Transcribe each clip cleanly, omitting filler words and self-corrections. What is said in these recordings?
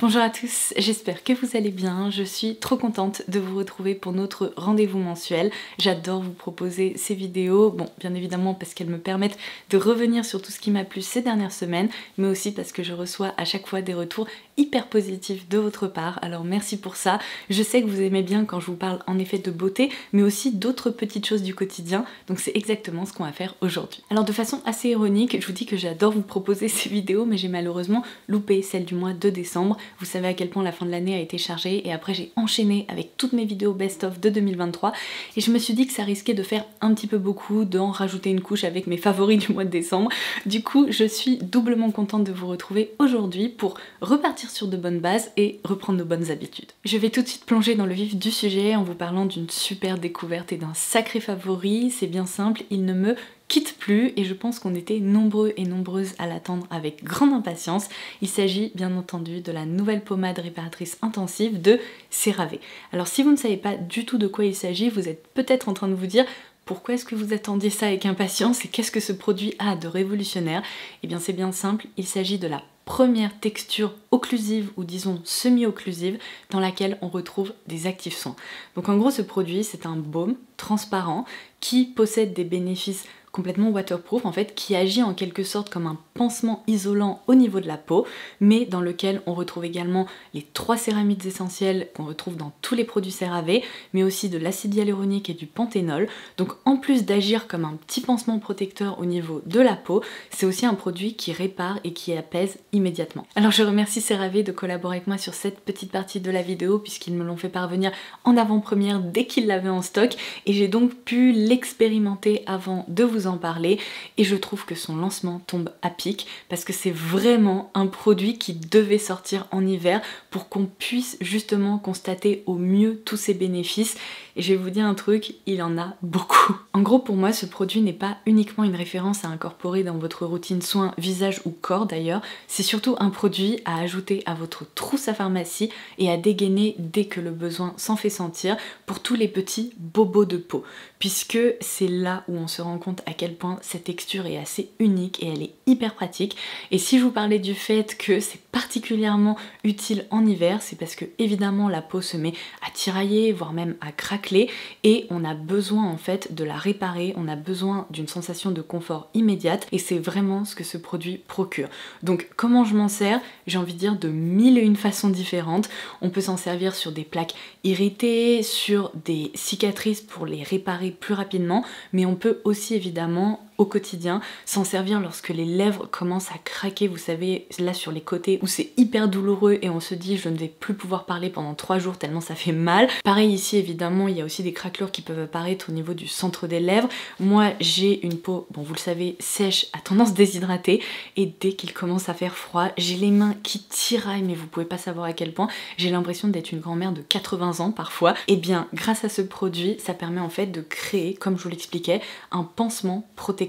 Bonjour à tous, j'espère que vous allez bien. Je suis trop contente de vous retrouver pour notre rendez-vous mensuel. J'adore vous proposer ces vidéos, bon bien évidemment parce qu'elles me permettent de revenir sur tout ce qui m'a plu ces dernières semaines, mais aussi parce que je reçois à chaque fois des retours hyper positifs de votre part, alors merci pour ça. Je sais que vous aimez bien quand je vous parle en effet de beauté, mais aussi d'autres petites choses du quotidien, donc c'est exactement ce qu'on va faire aujourd'hui. Alors de façon assez ironique, je vous dis que j'adore vous proposer ces vidéos, mais j'ai malheureusement loupé celle du mois de décembre. Vous savez à quel point la fin de l'année a été chargée et après j'ai enchaîné avec toutes mes vidéos best-of de 2023 et je me suis dit que ça risquait de faire un petit peu beaucoup, d'en rajouter une couche avec mes favoris du mois de décembre. Du coup, je suis doublement contente de vous retrouver aujourd'hui pour repartir sur de bonnes bases et reprendre nos bonnes habitudes. Je vais tout de suite plonger dans le vif du sujet en vous parlant d'une super découverte et d'un sacré favori. C'est bien simple, il ne me quitte plus et je pense qu'on était nombreux et nombreuses à l'attendre avec grande impatience. Il s'agit bien entendu de la nouvelle pommade réparatrice intensive de CeraVe. Alors si vous ne savez pas du tout de quoi il s'agit, vous êtes peut-être en train de vous dire pourquoi est-ce que vous attendiez ça avec impatience et qu'est-ce que ce produit a de révolutionnaire? Eh bien c'est bien simple, il s'agit de la première texture occlusive ou disons semi-occlusive dans laquelle on retrouve des actifs soins. Donc en gros ce produit c'est un baume transparent qui possède des bénéfices complètement waterproof en fait, qui agit en quelque sorte comme un pansement isolant au niveau de la peau, mais dans lequel on retrouve également les 3 céramides essentielles qu'on retrouve dans tous les produits CeraVe, mais aussi de l'acide hyaluronique et du panthénol. Donc en plus d'agir comme un petit pansement protecteur au niveau de la peau, c'est aussi un produit qui répare et qui apaise immédiatement. Alors je remercie CeraVe de collaborer avec moi sur cette petite partie de la vidéo puisqu'ils me l'ont fait parvenir en avant-première dès qu'ils l'avaient en stock et j'ai donc pu l'expérimenter avant de vous en parler et je trouve que son lancement tombe à pic parce que c'est vraiment un produit qui devait sortir en hiver pour qu'on puisse justement constater au mieux tous ses bénéfices et je vais vous dire un truc, il en a beaucoup. En gros pour moi ce produit n'est pas uniquement une référence à incorporer dans votre routine soins visage ou corps d'ailleurs, c'est surtout un produit à ajouter à votre trousse à pharmacie et à dégainer dès que le besoin s'en fait sentir pour tous les petits bobos de peau puisque c'est là où on se rend compte à quel point cette texture est assez unique et elle est hyper pratique. Et si je vous parlais du fait que c'est particulièrement utile en hiver, c'est parce que évidemment la peau se met à tirailler, voire même à craqueler et on a besoin en fait de la réparer, on a besoin d'une sensation de confort immédiate et c'est vraiment ce que ce produit procure. Donc comment je m'en sers? J'ai envie de dire de mille et une façons différentes. On peut s'en servir sur des plaques irritées, sur des cicatrices pour les réparer plus rapidement, mais on peut aussi évidemment au quotidien s'en servir lorsque les lèvres commencent à craquer, vous savez là sur les côtés où c'est hyper douloureux et on se dit je ne vais plus pouvoir parler pendant 3 jours tellement ça fait mal. Pareil ici évidemment il y a aussi des craquelures qui peuvent apparaître au niveau du centre des lèvres. Moi j'ai une peau, bon vous le savez, sèche, à tendance déshydratée et dès qu'il commence à faire froid j'ai les mains qui tiraillent mais vous pouvez pas savoir à quel point, j'ai l'impression d'être une grand-mère de 80 ans parfois. Et bien grâce à ce produit ça permet en fait de créer, comme je vous l'expliquais, un pansement protecteur.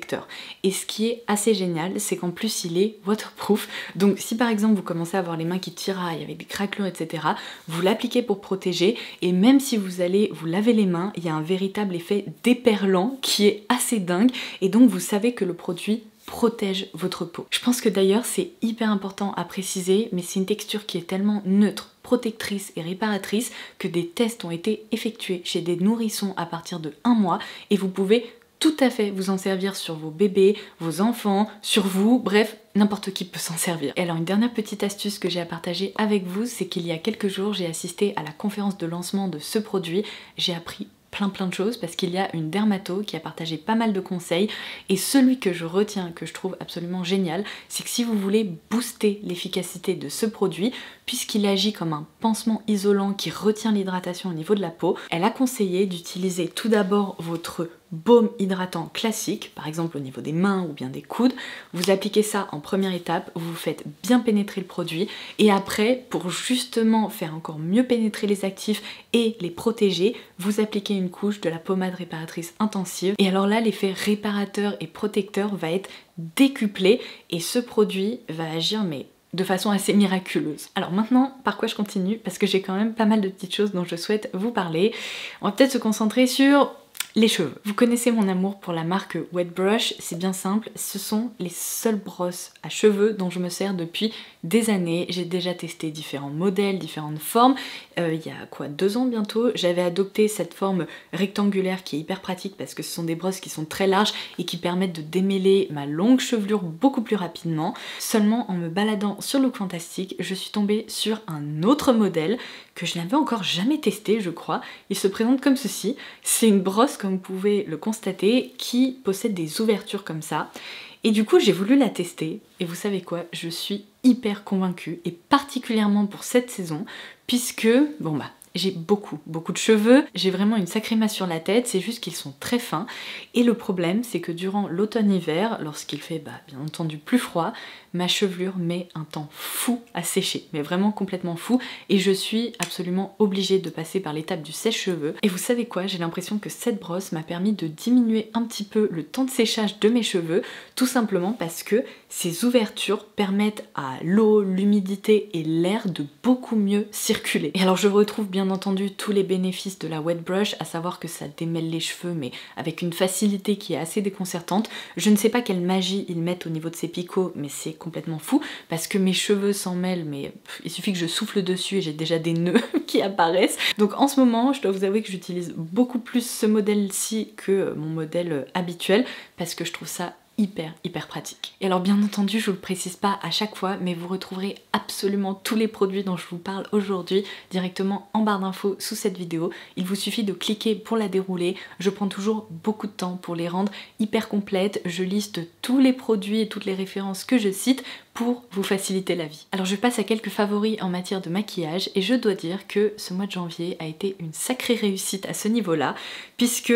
Et ce qui est assez génial, c'est qu'en plus il est waterproof. Donc si par exemple vous commencez à avoir les mains qui tiraillent avec des craquelures, etc., vous l'appliquez pour protéger et même si vous allez vous laver les mains, il y a un véritable effet déperlant qui est assez dingue et donc vous savez que le produit protège votre peau. Je pense que d'ailleurs c'est hyper important à préciser, mais c'est une texture qui est tellement neutre, protectrice et réparatrice que des tests ont été effectués chez des nourrissons à partir de 1 mois et vous pouvez tout à fait vous en servir sur vos bébés, vos enfants, sur vous, bref, n'importe qui peut s'en servir. Et alors une dernière petite astuce que j'ai à partager avec vous, c'est qu'il y a quelques jours j'ai assisté à la conférence de lancement de ce produit, j'ai appris plein de choses parce qu'il y a une dermato qui a partagé pas mal de conseils et celui que je retiens, que je trouve absolument génial, c'est que si vous voulez booster l'efficacité de ce produit, puisqu'il agit comme un pansement isolant qui retient l'hydratation au niveau de la peau, elle a conseillé d'utiliser tout d'abord votre baume hydratant classique, par exemple au niveau des mains ou bien des coudes, vous appliquez ça en première étape, vous faites bien pénétrer le produit et après, pour justement faire encore mieux pénétrer les actifs et les protéger, vous appliquez une couche de la pommade réparatrice intensive et alors là l'effet réparateur et protecteur va être décuplé et ce produit va agir mais de façon assez miraculeuse. Alors maintenant, par quoi je continue? Parce que j'ai quand même pas mal de petites choses dont je souhaite vous parler. On va peut-être se concentrer sur Les cheveux. Vous connaissez mon amour pour la marque Wet Brush, c'est bien simple, ce sont les seules brosses à cheveux dont je me sers depuis des années. J'ai déjà testé différents modèles, différentes formes. Il y a quoi, 2 ans bientôt, j'avais adopté cette forme rectangulaire qui est hyper pratique parce que ce sont des brosses qui sont très larges et qui permettent de démêler ma longue chevelure beaucoup plus rapidement. Seulement en me baladant sur Look Fantastic, je suis tombée sur un autre modèle que je n'avais encore jamais testé, je crois. Il se présente comme ceci. C'est une brosse, comme vous pouvez le constater, qui possède des ouvertures comme ça. Et du coup, j'ai voulu la tester. Et vous savez quoi? Je suis hyper convaincue, et particulièrement pour cette saison, puisque, bon bah, j'ai beaucoup de cheveux, j'ai vraiment une sacrée masse sur la tête, c'est juste qu'ils sont très fins. Et le problème, c'est que durant l'automne-hiver, lorsqu'il fait bien entendu plus froid, ma chevelure met un temps fou à sécher, mais vraiment complètement fou, et je suis absolument obligée de passer par l'étape du sèche-cheveux. Et vous savez quoi, j'ai l'impression que cette brosse m'a permis de diminuer un petit peu le temps de séchage de mes cheveux, tout simplement parce que ces ouvertures permettent à l'eau, l'humidité et l'air de beaucoup mieux circuler. Et alors je retrouve bien entendu tous les bénéfices de la Wet Brush, à savoir que ça démêle les cheveux, mais avec une facilité qui est assez déconcertante. Je ne sais pas quelle magie ils mettent au niveau de ces picots, mais c'est complètement fou parce que mes cheveux s'en mêlent, mais il suffit que je souffle dessus et j'ai déjà des nœuds qui apparaissent. Donc en ce moment, je dois vous avouer que j'utilise beaucoup plus ce modèle-ci que mon modèle habituel parce que je trouve ça hyper pratique. Et alors bien entendu, je vous le précise pas à chaque fois, mais vous retrouverez absolument tous les produits dont je vous parle aujourd'hui directement en barre d'infos sous cette vidéo. Il vous suffit de cliquer pour la dérouler. Je prends toujours beaucoup de temps pour les rendre hyper complètes. Je liste tous les produits et toutes les références que je cite pour vous faciliter la vie. Alors je passe à quelques favoris en matière de maquillage et je dois dire que ce mois de janvier a été une sacrée réussite à ce niveau-là, puisque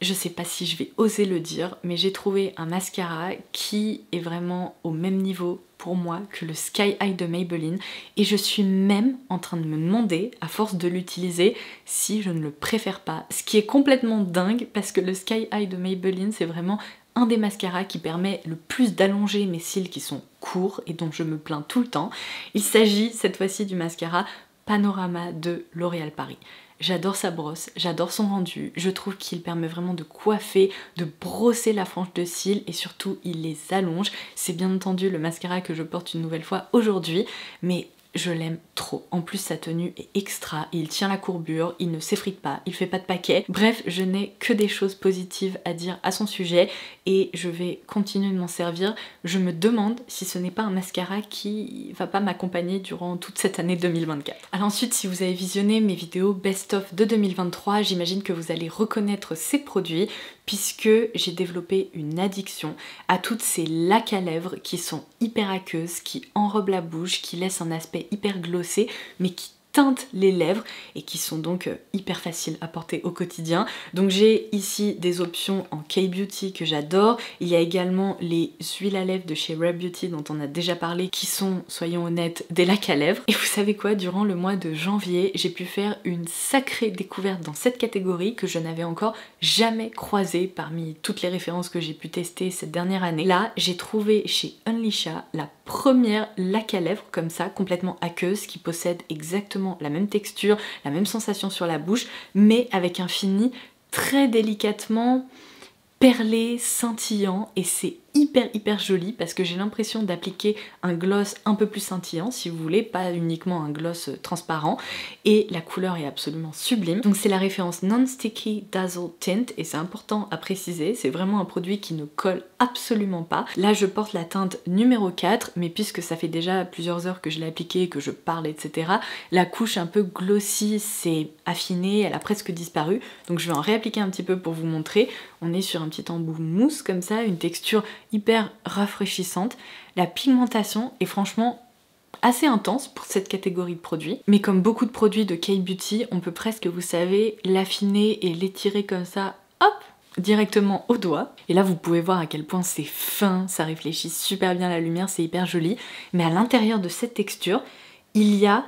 je sais pas si je vais oser le dire, mais j'ai trouvé un mascara qui est vraiment au même niveau pour moi que le Sky High de Maybelline, et je suis même en train de me demander, à force de l'utiliser, si je ne le préfère pas. Ce qui est complètement dingue parce que le Sky High de Maybelline, c'est vraiment un des mascaras qui permet le plus d'allonger mes cils qui sont courts et dont je me plains tout le temps. Il s'agit cette fois-ci du mascara Panorama de L'Oréal Paris. J'adore sa brosse, j'adore son rendu, je trouve qu'il permet vraiment de coiffer, de brosser la frange de cils et surtout il les allonge. C'est bien entendu le mascara que je porte une nouvelle fois aujourd'hui, mais je l'aime trop. En plus sa tenue est extra, il tient la courbure, il ne s'effrite pas, il fait pas de paquet. Bref, je n'ai que des choses positives à dire à son sujet et je vais continuer de m'en servir. Je me demande si ce n'est pas un mascara qui va pas m'accompagner durant toute cette année 2024. Alors ensuite, si vous avez visionné mes vidéos best-of de 2023, j'imagine que vous allez reconnaître ces produits puisque j'ai développé une addiction à toutes ces lacs à lèvres qui sont hyper aqueuses, qui enrobent la bouche, qui laissent un aspect hyper glossé, mais qui teintent les lèvres et qui sont donc hyper faciles à porter au quotidien. Donc j'ai ici des options en K-Beauty que j'adore. Il y a également les huiles à lèvres de chez Rare Beauty dont on a déjà parlé qui sont, soyons honnêtes, des lacs à lèvres. Et vous savez quoi, durant le mois de janvier, j'ai pu faire une sacrée découverte dans cette catégorie que je n'avais encore jamais croisée parmi toutes les références que j'ai pu tester cette dernière année. Là, j'ai trouvé chez Unleasha la première lac à lèvres comme ça, complètement aqueuse, qui possède exactement la même texture, la même sensation sur la bouche, mais avec un fini très délicatement perlé, scintillant, et c'est hyper joli parce que j'ai l'impression d'appliquer un gloss un peu plus scintillant si vous voulez, pas uniquement un gloss transparent, et la couleur est absolument sublime. Donc c'est la référence Non-Sticky Dazzle Tint et c'est important à préciser, c'est vraiment un produit qui ne colle absolument pas. Là je porte la teinte numéro 4, mais puisque ça fait déjà plusieurs heures que je l'ai appliquée, que je parle etc, la couche un peu glossy s'est affinée, elle a presque disparu, donc je vais en réappliquer un petit peu pour vous montrer. On est sur un petit embout mousse comme ça, une texture hyper rafraîchissante. La pigmentation est franchement assez intense pour cette catégorie de produits, mais comme beaucoup de produits de K-Beauty, on peut presque, vous savez, l'affiner et l'étirer comme ça, hop, directement au doigt. Et là vous pouvez voir à quel point c'est fin, ça réfléchit super bien la lumière, c'est hyper joli. Mais à l'intérieur de cette texture, il y a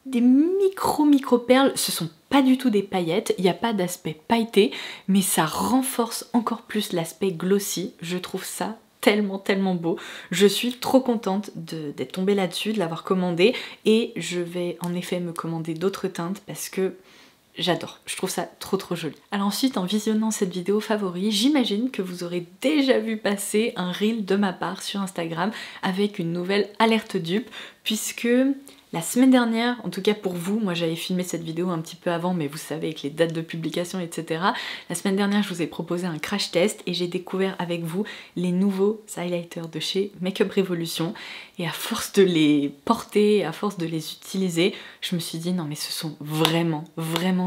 des micro perles, ce sont pas du tout des paillettes, il n'y a pas d'aspect pailleté, mais ça renforce encore plus l'aspect glossy, je trouve ça tellement beau. Je suis trop contente d'être tombée là-dessus, de l'avoir commandé, et je vais en effet me commander d'autres teintes parce que j'adore, je trouve ça trop joli. Alors ensuite, en visionnant cette vidéo favori, j'imagine que vous aurez déjà vu passer un reel de ma part sur Instagram avec une nouvelle alerte dupe, puisque la semaine dernière, en tout cas pour vous, moi j'avais filmé cette vidéo un petit peu avant, mais vous savez, avec les dates de publication, etc. La semaine dernière, je vous ai proposé un crash test et j'ai découvert avec vous les nouveaux highlighters de chez Makeup Revolution. Et à force de les porter, à force de les utiliser, je me suis dit non mais ce sont vraiment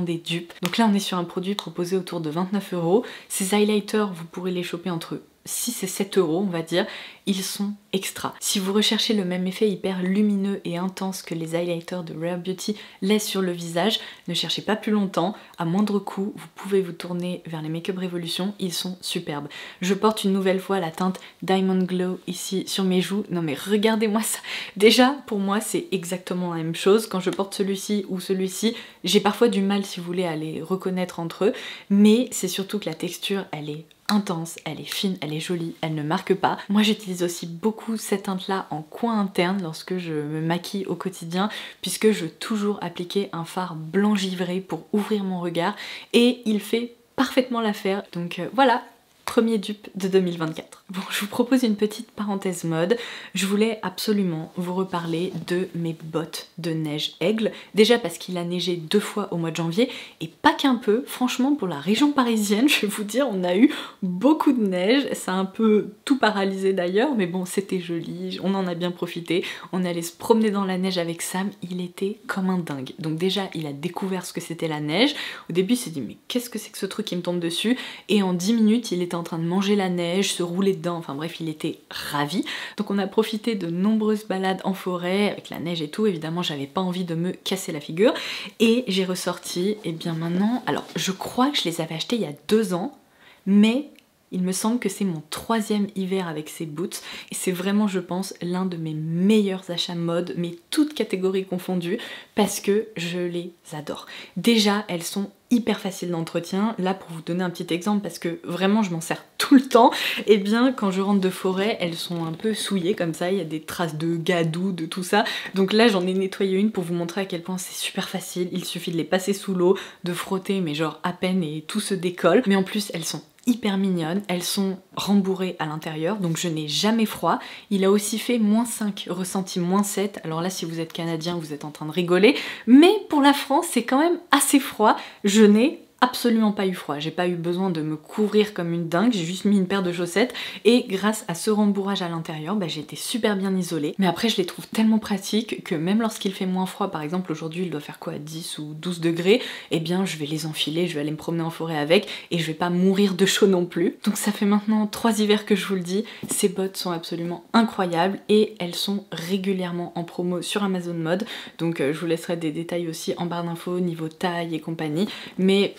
des dupes. Donc là on est sur un produit proposé autour de 29 €. Ces highlighters, vous pourrez les choper entre 6 et 7 € on va dire, ils sont extra. Si vous recherchez le même effet hyper lumineux et intense que les highlighters de Rare Beauty laissent sur le visage, ne cherchez pas plus longtemps, à moindre coût, vous pouvez vous tourner vers les Makeup Revolution, ils sont superbes. Je porte une nouvelle fois la teinte Diamond Glow ici sur mes joues, non mais regardez-moi ça. Déjà pour moi c'est exactement la même chose, quand je porte celui-ci ou celui-ci, j'ai parfois du mal si vous voulez à les reconnaître entre eux, mais c'est surtout que la texture elle est intense, elle est fine, elle est jolie, elle ne marque pas. Moi j'utilise aussi beaucoup cette teinte là en coin interne lorsque je me maquille au quotidien, puisque je veux toujours appliquer un fard blanc givré pour ouvrir mon regard et il fait parfaitement l'affaire. Donc voilà, premier dupe de 2024. Bon, je vous propose une petite parenthèse mode. Je voulais absolument vous reparler de mes bottes de neige aigle. Déjà parce qu'il a neigé 2 fois au mois de janvier et pas qu'un peu. Franchement, pour la région parisienne, je vais vous dire, on a eu beaucoup de neige. Ça a un peu tout paralysé d'ailleurs, mais bon, c'était joli. On en a bien profité. On allait se promener dans la neige avec Sam. Il était comme un dingue. Donc déjà, il a découvert ce que c'était la neige. Au début, il s'est dit, mais qu'est-ce que c'est que ce truc qui me tombe dessus? Et en 10 minutes, il était en train de manger la neige, se rouler dedans, enfin bref, il était ravi. Donc on a profité de nombreuses balades en forêt, avec la neige et tout, évidemment j'avais pas envie de me casser la figure, et j'ai ressorti, et bien maintenant, alors je crois que je les avais achetés il y a 2 ans, mais il me semble que c'est mon 3e hiver avec ces boots, et c'est vraiment, je pense, l'un de mes meilleurs achats mode, mais toutes catégories confondues, parce que je les adore. Déjà, elles sont hyper facile d'entretien. Là pour vous donner un petit exemple parce que vraiment je m'en sers tout le temps, et bien quand je rentre de forêt elles sont un peu souillées comme ça, il y a des traces de gadou, de tout ça, donc là j'en ai nettoyé une pour vous montrer à quel point c'est super facile, il suffit de les passer sous l'eau, de frotter mais genre à peine et tout se décolle, mais en plus elles sont hyper mignonnes, elles sont rembourrées à l'intérieur donc je n'ai jamais froid. Il a aussi fait -5, ressenti -7, alors là si vous êtes canadien vous êtes en train de rigoler, mais pour la France c'est quand même assez froid. Je n'ai absolument pas eu froid, j'ai pas eu besoin de me couvrir comme une dingue, j'ai juste mis une paire de chaussettes et grâce à ce rembourrage à l'intérieur, j'ai été super bien isolée. Mais après je les trouve tellement pratiques que même lorsqu'il fait moins froid, par exemple aujourd'hui il doit faire quoi, 10 ou 12 degrés, et bien je vais les enfiler, je vais aller me promener en forêt avec et je vais pas mourir de chaud non plus. Donc ça fait maintenant 3 hivers que je vous le dis, ces bottes sont absolument incroyables et elles sont régulièrement en promo sur Amazon Mode, donc je vous laisserai des détails aussi en barre d'infos niveau taille et compagnie, mais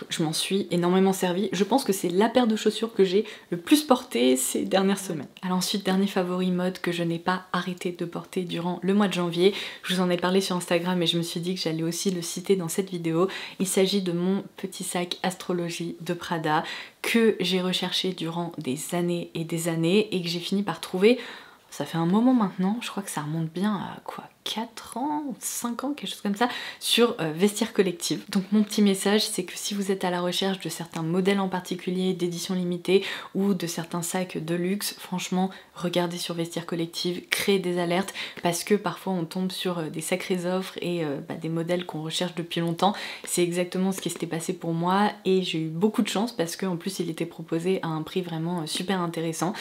je m'en suis énormément servie. Je pense que c'est la paire de chaussures que j'ai le plus portée ces dernières semaines. Alors ensuite, dernier favori mode que je n'ai pas arrêté de porter durant le mois de janvier. Je vous en ai parlé sur Instagram et je me suis dit que j'allais aussi le citer dans cette vidéo. Il s'agit de mon petit sac Astrologie de Prada que j'ai recherché durant des années et que j'ai fini par trouver. Ça fait un moment maintenant, je crois que ça remonte bien à quoi, 4 ans, 5 ans, quelque chose comme ça, sur Vestiaire Collective. Donc mon petit message, c'est que si vous êtes à la recherche de certains modèles en particulier, d'édition limitée, ou de certains sacs de luxe, franchement, regardez sur Vestiaire Collective, créez des alertes, parce que parfois on tombe sur des sacrées offres et des modèles qu'on recherche depuis longtemps. C'est exactement ce qui s'était passé pour moi, et j'ai eu beaucoup de chance, parce qu'en plus il était proposé à un prix vraiment super intéressant.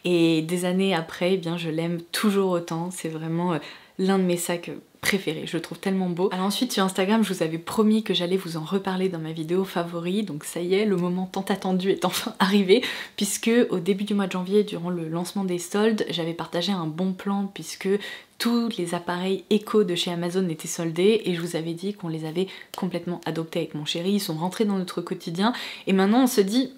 Et des années après, eh bien je l'aime toujours autant, c'est vraiment l'un de mes sacs préférés, je le trouve tellement beau. Alors ensuite sur Instagram je vous avais promis que j'allais vous en reparler dans ma vidéo favori, donc ça y est, le moment tant attendu est enfin arrivé, puisque au début du mois de janvier, durant le lancement des soldes, j'avais partagé un bon plan puisque tous les appareils Echo de chez Amazon étaient soldés et je vous avais dit qu'on les avait complètement adoptés avec mon chéri, ils sont rentrés dans notre quotidien et maintenant on se dit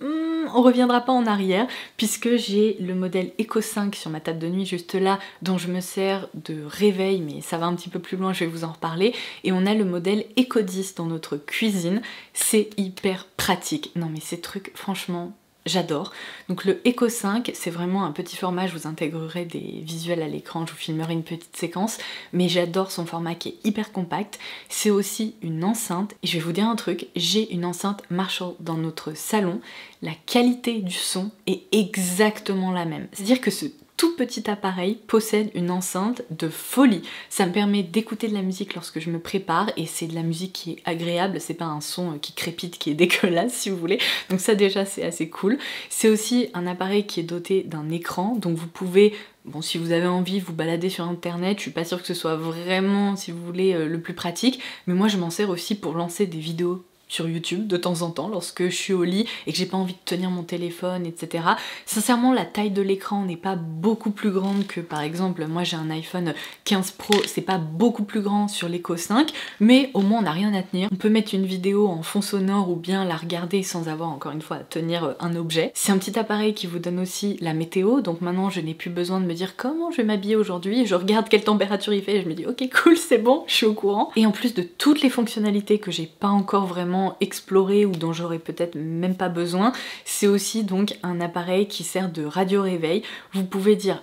on reviendra pas en arrière puisque j'ai le modèle Echo 5 sur ma table de nuit juste là dont je me sers de réveil, mais ça va un petit peu plus loin, je vais vous en reparler, et on a le modèle Echo 10 dans notre cuisine. C'est hyper pratique. Non mais ces trucs franchement j'adore. Donc le Echo 5, c'est vraiment un petit format, je vous intégrerai des visuels à l'écran, je vous filmerai une petite séquence, mais j'adore son format qui est hyper compact. C'est aussi une enceinte, et je vais vous dire un truc, j'ai une enceinte Marshall dans notre salon, la qualité du son est exactement la même. C'est-à-dire que ce tout petit appareil possède une enceinte de folie. Ça me permet d'écouter de la musique lorsque je me prépare et c'est de la musique qui est agréable, c'est pas un son qui crépite, qui est dégueulasse si vous voulez. Donc ça déjà c'est assez cool. C'est aussi un appareil qui est doté d'un écran, donc vous pouvez, bon si vous avez envie, vous balader sur internet, je suis pas sûre que ce soit vraiment, si vous voulez, le plus pratique, mais moi je m'en sers aussi pour lancer des vidéos sur YouTube de temps en temps lorsque je suis au lit et que j'ai pas envie de tenir mon téléphone, etc. Sincèrement, la taille de l'écran n'est pas beaucoup plus grande que, par exemple, moi j'ai un iPhone 15 Pro, c'est pas beaucoup plus grand sur l'Echo 5, mais au moins on n'a rien à tenir. On peut mettre une vidéo en fond sonore ou bien la regarder sans avoir encore une fois à tenir un objet. C'est un petit appareil qui vous donne aussi la météo, donc maintenant je n'ai plus besoin de me dire comment je vais m'habiller aujourd'hui, je regarde quelle température il fait et je me dis ok cool, c'est bon, je suis au courant. Et en plus de toutes les fonctionnalités que j'ai pas encore vraiment exploré ou dont j'aurais peut-être même pas besoin, c'est aussi donc un appareil qui sert de radio réveil. Vous pouvez dire,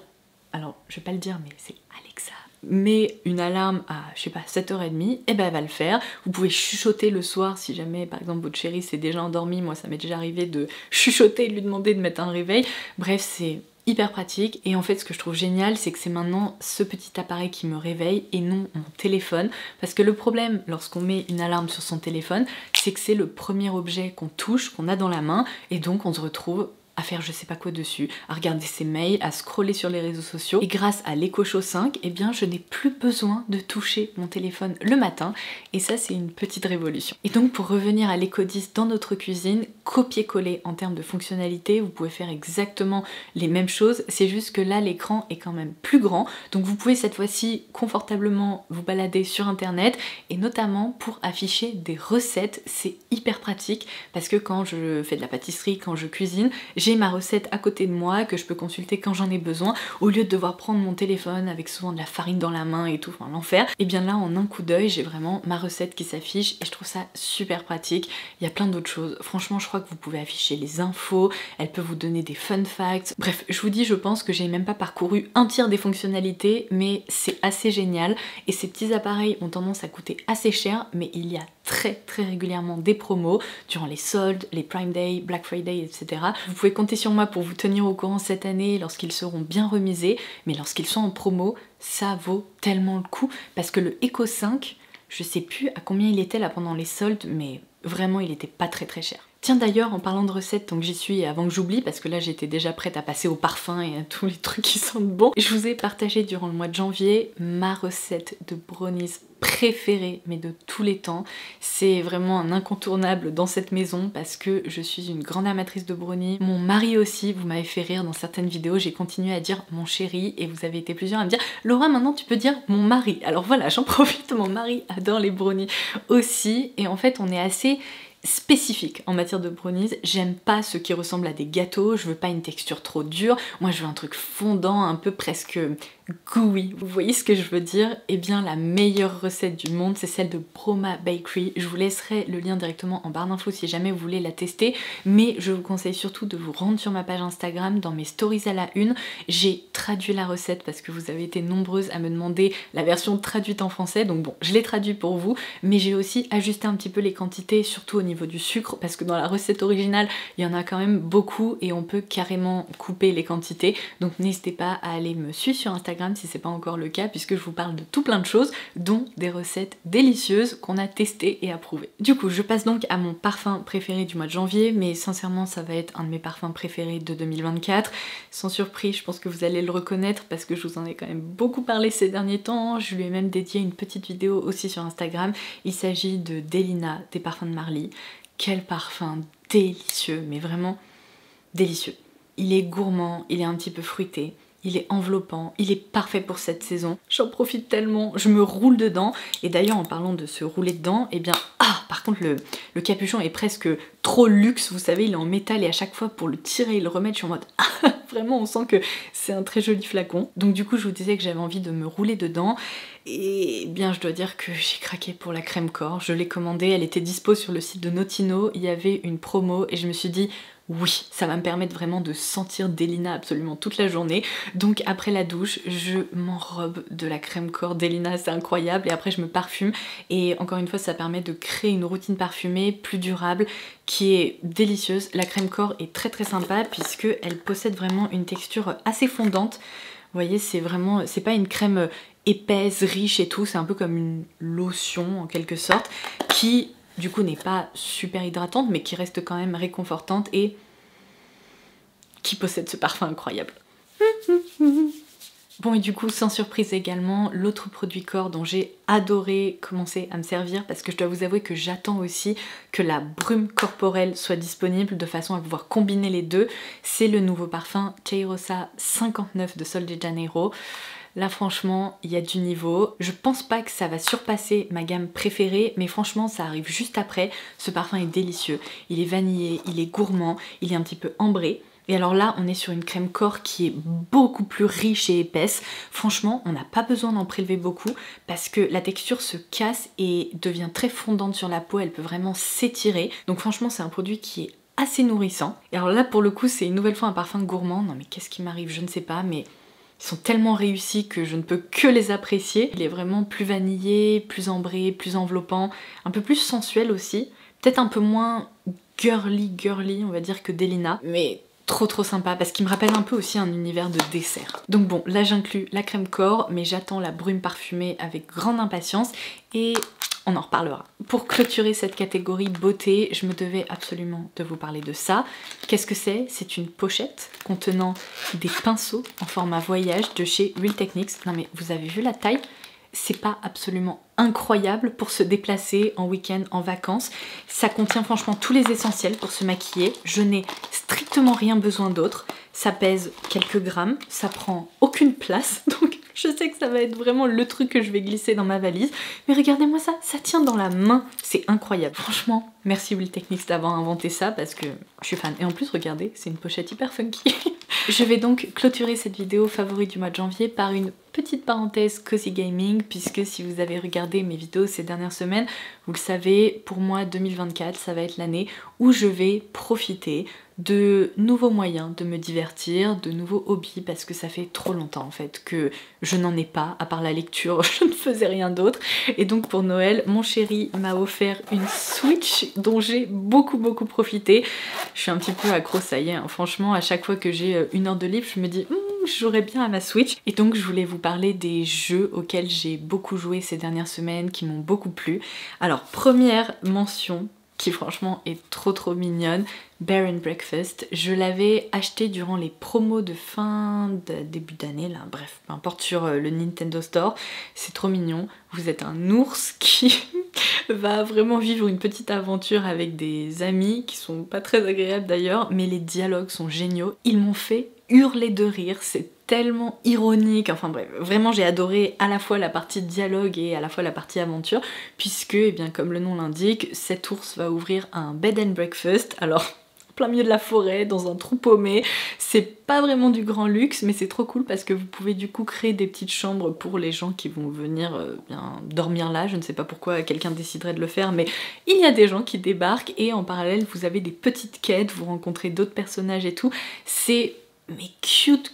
alors je vais pas le dire mais c'est Alexa, mais une alarme à je sais pas 7h30, et ben elle va le faire. Vous pouvez chuchoter le soir si jamais par exemple votre chéri s'est déjà endormi, moi ça m'est déjà arrivé de chuchoter et de lui demander de mettre un réveil. Bref, c'est hyper pratique et en fait ce que je trouve génial c'est que c'est maintenant ce petit appareil qui me réveille et non mon téléphone, parce que le problème lorsqu'on met une alarme sur son téléphone c'est que c'est le premier objet qu'on touche, qu'on a dans la main et donc on se retrouve à faire je sais pas quoi dessus, à regarder ses mails, à scroller sur les réseaux sociaux. Et grâce à l'Echo Show 5, eh bien je n'ai plus besoin de toucher mon téléphone le matin et ça c'est une petite révolution. Et donc pour revenir à l'Echo 10 dans notre cuisine, copier-coller en termes de fonctionnalité, vous pouvez faire exactement les mêmes choses, c'est juste que là l'écran est quand même plus grand, donc vous pouvez cette fois-ci confortablement vous balader sur internet et notamment pour afficher des recettes, c'est hyper pratique parce que quand je fais de la pâtisserie, quand je cuisine, j'ai ma recette à côté de moi que je peux consulter quand j'en ai besoin au lieu de devoir prendre mon téléphone avec souvent de la farine dans la main et tout, enfin l'enfer. Et bien là en un coup d'œil j'ai vraiment ma recette qui s'affiche et je trouve ça super pratique. Il y a plein d'autres choses, franchement je crois que vous pouvez afficher les infos, elle peut vous donner des fun facts, bref je vous dis je pense que j'ai même pas parcouru un tiers des fonctionnalités mais c'est assez génial et ces petits appareils ont tendance à coûter assez cher mais il y a très régulièrement des promos durant les soldes, les Prime Day, Black Friday, etc. Vous pouvez compter sur moi pour vous tenir au courant cette année lorsqu'ils seront bien remisés, mais lorsqu'ils sont en promo, ça vaut tellement le coup parce que le Echo 5, je sais plus à combien il était là pendant les soldes, mais vraiment il était pas très cher. Tiens d'ailleurs en parlant de recettes, donc j'y suis avant que j'oublie parce que là j'étais déjà prête à passer au parfum et à tous les trucs qui sentent bon. Je vous ai partagé durant le mois de janvier ma recette de brownies préférée mais de tous les temps. C'est vraiment un incontournable dans cette maison parce que je suis une grande amatrice de brownies. Mon mari aussi, vous m'avez fait rire dans certaines vidéos, j'ai continué à dire mon chéri et vous avez été plusieurs à me dire Laura maintenant tu peux dire mon mari. Alors voilà, j'en profite, mon mari adore les brownies aussi et en fait on est assez spécifique en matière de brownies. J'aime pas ce qui ressemble à des gâteaux, je veux pas une texture trop dure, moi je veux un truc fondant, un peu presque gooey. Vous voyez ce que je veux dire? Eh bien la meilleure recette du monde c'est celle de Broma Bakery. Je vous laisserai le lien directement en barre d'infos si jamais vous voulez la tester, mais je vous conseille surtout de vous rendre sur ma page Instagram, dans mes stories à la une. J'ai traduit la recette parce que vous avez été nombreuses à me demander la version traduite en français, donc bon, je l'ai traduit pour vous, mais j'ai aussi ajusté un petit peu les quantités, surtout au niveau du sucre, parce que dans la recette originale, il y en a quand même beaucoup et on peut carrément couper les quantités, donc n'hésitez pas à aller me suivre sur Instagram si c'est pas encore le cas, puisque je vous parle de tout plein de choses, dont des recettes délicieuses qu'on a testées et approuvées. Du coup, je passe donc à mon parfum préféré du mois de janvier, mais sincèrement ça va être un de mes parfums préférés de 2024. Sans surprise, je pense que vous allez le reconnaître parce que je vous en ai quand même beaucoup parlé ces derniers temps, je lui ai même dédié une petite vidéo aussi sur Instagram. Il s'agit de Delina, des parfums de Marly. Quel parfum délicieux, mais vraiment délicieux. Il est gourmand, il est un petit peu fruité, il est enveloppant, il est parfait pour cette saison. J'en profite tellement, je me roule dedans. Et d'ailleurs en parlant de se rouler dedans, eh bien, par contre le capuchon est presque trop luxe, vous savez, il est en métal et à chaque fois pour le tirer et le remettre, je suis en mode vraiment on sent que c'est un très joli flacon. Donc du coup je vous disais que j'avais envie de me rouler dedans. Et bien je dois dire que j'ai craqué pour la crème corps, je l'ai commandée, elle était dispo sur le site de Notino, il y avait une promo et je me suis dit oui, ça va me permettre vraiment de sentir Delina absolument toute la journée. Donc après la douche, je m'enrobe de la crème corps Delina, c'est incroyable. Et après je me parfume et encore une fois ça permet de créer une routine parfumée plus durable qui est délicieuse. La crème corps est très très sympa puisque elle possède vraiment une texture assez fondante. Vous voyez, c'est vraiment, c'est pas une crème épaisse, riche et tout, c'est un peu comme une lotion en quelque sorte qui du coup n'est pas super hydratante mais qui reste quand même réconfortante et qui possède ce parfum incroyable. Bon et du coup sans surprise également, l'autre produit corps dont j'ai adoré commencer à me servir parce que je dois vous avouer que j'attends aussi que la brume corporelle soit disponible de façon à pouvoir combiner les deux, c'est le nouveau parfum Cheirosa 59 de Sol de Janeiro. Là franchement, il y a du niveau. Je pense pas que ça va surpasser ma gamme préférée, mais franchement ça arrive juste après. Ce parfum est délicieux. Il est vanillé, il est gourmand, il est un petit peu ambré. Et alors là, on est sur une crème corps qui est beaucoup plus riche et épaisse. Franchement, on n'a pas besoin d'en prélever beaucoup parce que la texture se casse et devient très fondante sur la peau. Elle peut vraiment s'étirer. Donc franchement, c'est un produit qui est assez nourrissant. Et alors là, pour le coup, c'est une nouvelle fois un parfum gourmand. Non mais qu'est-ce qui m'arrive? Je ne sais pas, mais ils sont tellement réussis que je ne peux que les apprécier. Il est vraiment plus vanillé, plus ambré, plus enveloppant, un peu plus sensuel aussi. Peut-être un peu moins girly, on va dire, que Delina. Mais trop sympa parce qu'il me rappelle un peu aussi un univers de dessert. Donc bon, là j'inclus la crème corps, mais j'attends la brume parfumée avec grande impatience et on en reparlera. Pour clôturer cette catégorie beauté, je me devais absolument de vous parler de ça. Qu'est-ce que c'est? C'est une pochette contenant des pinceaux en format voyage de chez Real Techniques. Non mais vous avez vu la taille? C'est pas absolument incroyable pour se déplacer en week-end, en vacances. Ça contient franchement tous les essentiels pour se maquiller. Je n'ai strictement rien besoin d'autre. Ça pèse quelques grammes, ça prend aucune place, donc je sais que ça va être vraiment le truc que je vais glisser dans ma valise. Mais regardez-moi ça, ça tient dans la main, c'est incroyable. Franchement, merci Real Techniques d'avoir inventé ça parce que je suis fan. Et en plus, regardez, c'est une pochette hyper funky. Je vais donc clôturer cette vidéo favori du mois de janvier par une petite parenthèse Cozy Gaming, puisque si vous avez regardé mes vidéos ces dernières semaines, vous le savez, pour moi 2024 ça va être l'année où je vais profiter de nouveaux moyens de me divertir, de nouveaux hobbies, parce que ça fait trop longtemps en fait que je n'en ai pas, à part la lecture, je ne faisais rien d'autre. Et donc pour Noël, mon chéri m'a offert une Switch dont j'ai beaucoup profité. Je suis un petit peu accro, ça y est, hein. Franchement à chaque fois que j'ai une heure de libre, je me dis je jouerais bien à ma Switch. Et donc je voulais vous parler des jeux auxquels j'ai beaucoup joué ces dernières semaines, qui m'ont beaucoup plu. Alors première mention, qui franchement est trop mignonne, Bear and Breakfast. Je l'avais acheté durant les promos de début d'année là, bref, peu importe, sur le Nintendo Store. C'est trop mignon. Vous êtes un ours qui va vraiment vivre une petite aventure avec des amis qui sont pas très agréables d'ailleurs, mais les dialogues sont géniaux. Ils m'ont fait hurler de rire, c'est tellement ironique, enfin bref, vraiment j'ai adoré à la fois la partie dialogue et à la fois la partie aventure, puisque, eh bien, comme le nom l'indique, cet ours va ouvrir un bed and breakfast, alors plein milieu de la forêt, dans un trou paumé, c'est pas vraiment du grand luxe, mais c'est trop cool parce que vous pouvez du coup créer des petites chambres pour les gens qui vont venir bien dormir là. Je ne sais pas pourquoi quelqu'un déciderait de le faire, mais il y a des gens qui débarquent et en parallèle vous avez des petites quêtes, vous rencontrez d'autres personnages et tout, c'est mais cute,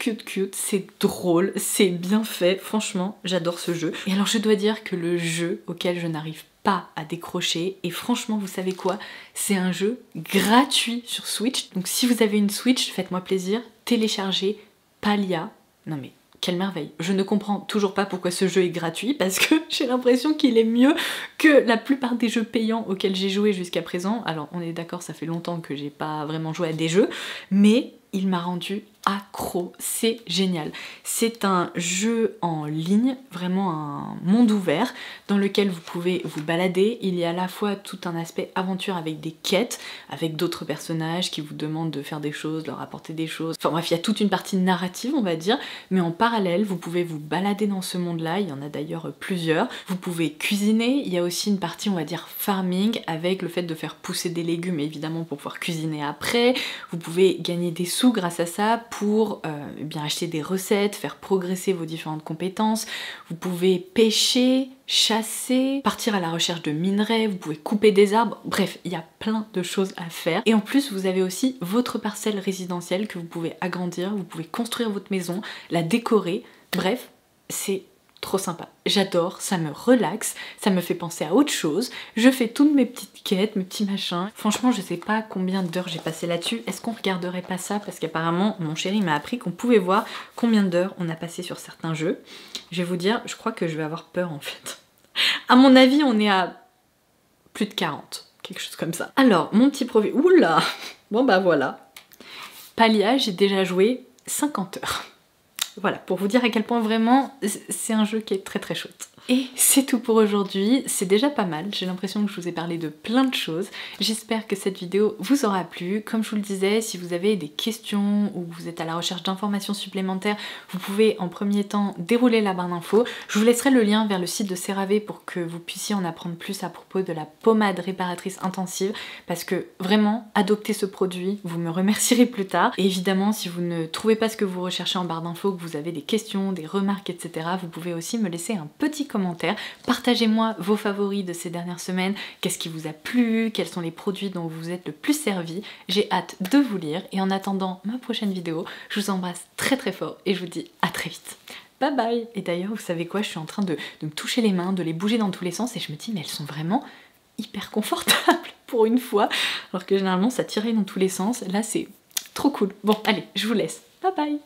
c'est drôle, c'est bien fait, franchement j'adore ce jeu. Et alors je dois dire que le jeu auquel je n'arrive pas à décrocher, et franchement vous savez quoi, c'est un jeu gratuit sur Switch, donc si vous avez une Switch, faites-moi plaisir, téléchargez Palia. Non mais quelle merveille. Je ne comprends toujours pas pourquoi ce jeu est gratuit, parce que j'ai l'impression qu'il est mieux que la plupart des jeux payants auxquels j'ai joué jusqu'à présent. Alors on est d'accord, ça fait longtemps que j'ai pas vraiment joué à des jeux, mais il m'a rendu accro, c'est génial. C'est un jeu en ligne, vraiment un monde ouvert dans lequel vous pouvez vous balader. Il y a à la fois tout un aspect aventure avec des quêtes, avec d'autres personnages qui vous demandent de faire des choses, leur apporter des choses. Enfin bref, il y a toute une partie narrative on va dire, mais en parallèle vous pouvez vous balader dans ce monde-là, il y en a d'ailleurs plusieurs. Vous pouvez cuisiner, il y a aussi une partie on va dire farming avec le fait de faire pousser des légumes évidemment pour pouvoir cuisiner après. Vous pouvez gagner des sous grâce à ça pour eh bien, acheter des recettes, faire progresser vos différentes compétences. Vous pouvez pêcher, chasser, partir à la recherche de minerais, vous pouvez couper des arbres, bref, il y a plein de choses à faire. Et en plus, vous avez aussi votre parcelle résidentielle que vous pouvez agrandir, vous pouvez construire votre maison, la décorer, bref, c'est trop sympa. J'adore, ça me relaxe, ça me fait penser à autre chose. Je fais toutes mes petites quêtes, mes petits machins. Franchement, je sais pas combien d'heures j'ai passé là-dessus. Est-ce qu'on regarderait pas ça? Parce qu'apparemment, mon chéri m'a appris qu'on pouvait voir combien d'heures on a passé sur certains jeux. Je vais vous dire, je crois que je vais avoir peur en fait. À mon avis, on est à plus de 40, quelque chose comme ça. Alors, mon petit profil... Oula! Bon bah voilà. Palia, j'ai déjà joué 50 heures. Voilà, pour vous dire à quel point vraiment c'est un jeu qui est très très chouette. Et c'est tout pour aujourd'hui, c'est déjà pas mal, j'ai l'impression que je vous ai parlé de plein de choses. J'espère que cette vidéo vous aura plu. Comme je vous le disais, si vous avez des questions ou vous êtes à la recherche d'informations supplémentaires, vous pouvez en premier temps dérouler la barre d'infos. Je vous laisserai le lien vers le site de CeraVe pour que vous puissiez en apprendre plus à propos de la pommade réparatrice intensive, parce que vraiment, adoptez ce produit, vous me remercierez plus tard. Et évidemment, si vous ne trouvez pas ce que vous recherchez en barre d'infos, que vous avez des questions, des remarques, etc., vous pouvez aussi me laisser un petit commentaire. Partagez-moi vos favoris de ces dernières semaines, qu'est-ce qui vous a plu, quels sont les produits dont vous vous êtes le plus servi. J'ai hâte de vous lire et en attendant ma prochaine vidéo, je vous embrasse très très fort et je vous dis à très vite. Bye bye. Et d'ailleurs, vous savez quoi, je suis en train de me toucher les mains, de les bouger dans tous les sens et je me dis mais elles sont vraiment hyper confortables pour une fois, alors que généralement ça tirait dans tous les sens. Là c'est trop cool. Bon allez, je vous laisse. Bye bye.